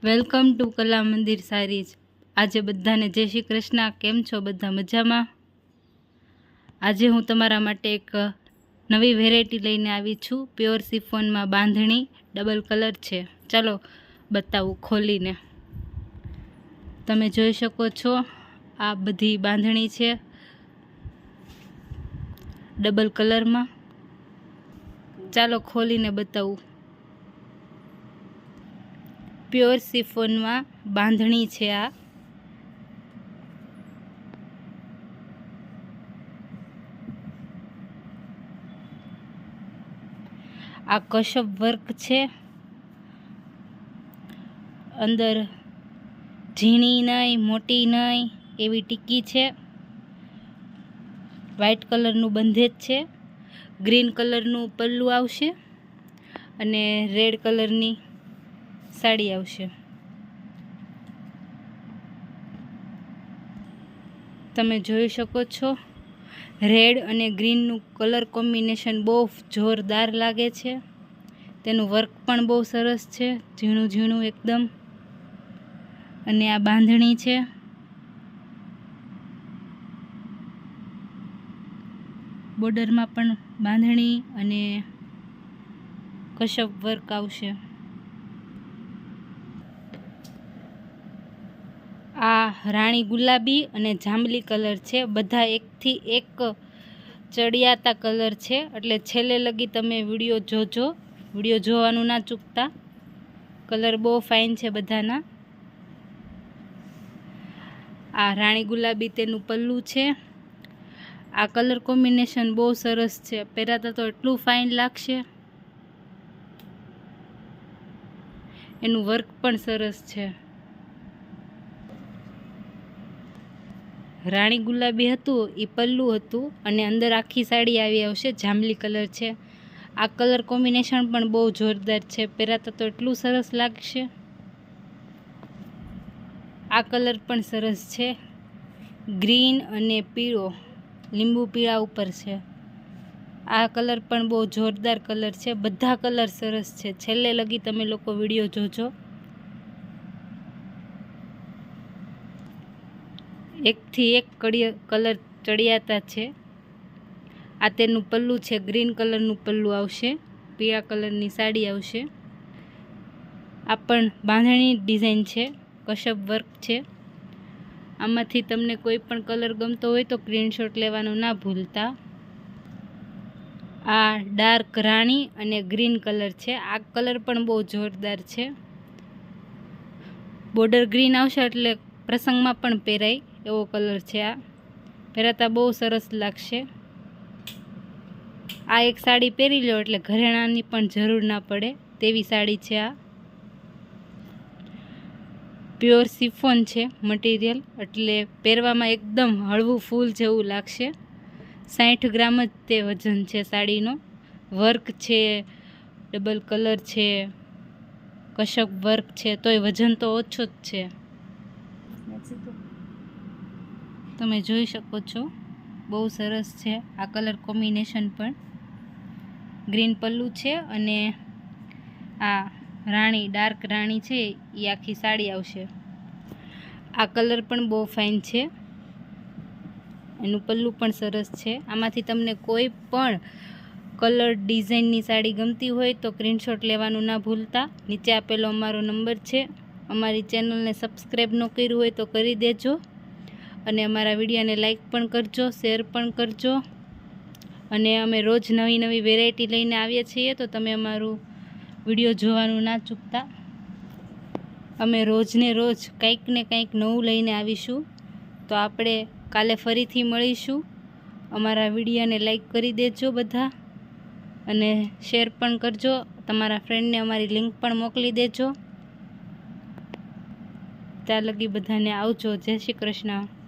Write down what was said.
Welcome to કલા મંદિર saris. આજે બધાને જય શ્રી કૃષ્ણ। કેમ છો બધા? મજામાં? આજે હું તમારા માટે એક નવી વેરાયટી લઈને આવી છું। પ્યોર સિફોનમાં બાંધણી, ડબલ કલર છે। ચાલો બતાવું ખોલીને। તમે જોઈ શકો છો આ બધી બાંધણી છે ડબલ કલરમાં। ચાલો ખોલીને બતાવું। પ્યોર સિફોનમાં બાંધણી છે। આ કશપ વર્ક છે। અંદર ઝીણી નહીં મોટી નહીં એવી ટીકી છે। વ્હાઇટ કલરનું બંધેજ છે। ગ્રીન કલરનું પલ્લું આવશે અને રેડ કલરની સાડી આવશે। તમે જોઈ શકો છો રેડ અને ગ્રીનનું કલર કોમ્બિનેશન બહુ જોરદાર લાગે છે। તેનું વર્ક પણ બહુ સરસ છે, ઝીણું ઝીણું એકદમ। અને આ બાંધણી છે। બોર્ડરમાં પણ બાંધણી અને કશપ વર્ક આવશે। આ રાણી ગુલાબી અને જાંબલી કલર છે। બધા એકથી એક ચડિયાતા કલર છે, એટલે છેલ્લે લગી તમે વિડીયો જોજો। વિડીયો જોવાનું ના ચૂકતા। કલર બહુ ફાઇન છે બધાના। આ રાણી ગુલાબી તેનું પલ્લું છે। આ કલર કોમ્બિનેશન બહુ સરસ છે, પહેરાતા તો એટલું ફાઇન લાગશે। એનું વર્ક પણ સરસ છે। રાણી ગુલાબી હતું એ પલ્લું હતું અને અંદર આખી સાડી આવી આવશે। જાંબલી કલર છે। આ કલર કોમ્બિનેશન પણ બહુ જોરદાર છે, પહેરાતા તો એટલું સરસ લાગશે। આ કલર પણ સરસ છે, ગ્રીન અને પીળો, લીંબુ પીળા ઉપર છે। આ કલર પણ બહુ જોરદાર કલર છે। બધા કલર સરસ છે, છેલ્લે લગી તમે લોકો વિડીયો જોજો। એકથી એક કલર ચડિયાતા છે। આ તેનું પલ્લું છે, ગ્રીન કલરનું પલ્લું આવશે, પીળા કલરની સાડી આવશે। આ પણ બાંધણી ડિઝાઇન છે, કશપ વર્ક છે। આમાંથી તમને કોઈ પણ કલર ગમતો હોય તો સ્ક્રીનશોટ લેવાનું ના ભૂલતા। આ ડાર્ક રાણી અને ગ્રીન કલર છે। આ કલર પણ બહુ જોરદાર છે। બોર્ડર ગ્રીન આવશે એટલે પ્રસંગમાં પણ પહેરાય એવો કલર છે। આ પહેરાતા બહુ સરસ લાગશે। આ એક સાડી પહેરી લો એટલે ઘરેણાની પણ જરૂર ના પડે તેવી સાડી છે। આ પ્યોર સિફોન છે મટીરિયલ, એટલે પહેરવામાં એકદમ હળવું ફૂલ જેવું લાગશે। 60 ગ્રામ જ તે વજન છે સાડીનો। વર્ક છે, ડબલ કલર છે, કશપ વર્ક છે, તોય વજન તો ઓછો જ છે। તમે જોઈ શકો છો બહુ સરસ છે। આ કલર કોમ્બિનેશન પણ ગ્રીન પલ્લું છે અને આ રાણી ડાર્ક રાણી છે એ આખી સાડી આવશે। આ કલર પણ બહુ ફાઇન છે, એનું પલ્લું પણ સરસ છે। આમાંથી તમને કોઈ પણ કલર ડિઝાઇનની સાડી ગમતી હોય તો સ્ક્રીનશોટ લેવાનું ના ભૂલતા। નીચે આપેલો અમારો નંબર છે। અમારી ચેનલને સબસ્ક્રાઈબ ન કર્યું હોય તો કરી દેજો અને અમારા વિડીયોને લાઈક પણ કરજો, શેર પણ કરજો। અને અમે રોજ નવી નવી વેરાયટી લઈને આવીએ છીએ, તો તમે અમારું વિડીયો જોવાનું ના ચૂકતા। અમે રોજને રોજ કંઈક ને કંઈક નવું લઈને આવીશું। તો આપણે કાલે ફરીથી મળીશું। અમારા વિડીયોને લાઈક કરી દેજો બધા અને શેર પણ કરજો। તમારા ફ્રેન્ડને અમારી લિંક પણ મોકલી દેજો। ત્યાં લગી બધાને આવજો। જય શ્રી કૃષ્ણ।